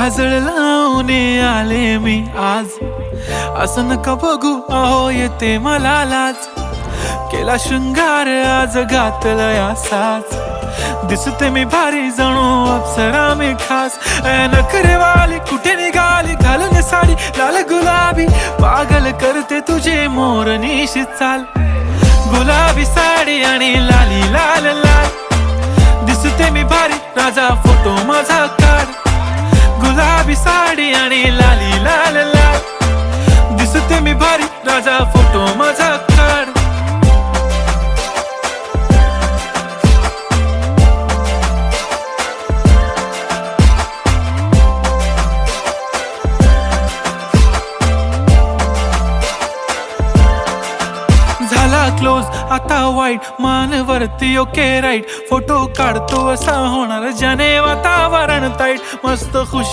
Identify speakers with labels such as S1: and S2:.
S1: काजळ लावून आले मी आज, असं नका बघू अहो येते मला लाज. केला शृंगार आज घातलाय असाच, दिसते मी भारी जणू अप्सरा मी खास. नखरेवाली कुठे निघाली घालून साडी लाल गुलाबी, पागल करते तुझे मोरनीशी चाल. गुलाबी साडी आणि लाली लाल लाल, दिसते मी भारी राजा फोटो माझा काढ. गुलाबी साडी आणि लाली लाल लाल, दिसते मी भारी राजा फोटो माझा काढ. झाला क्लोज आता वाईट, मान वरती ओके राईट. फोटो काढतो असा होणार ज्याने वातावरण ताईट. मस्त खुश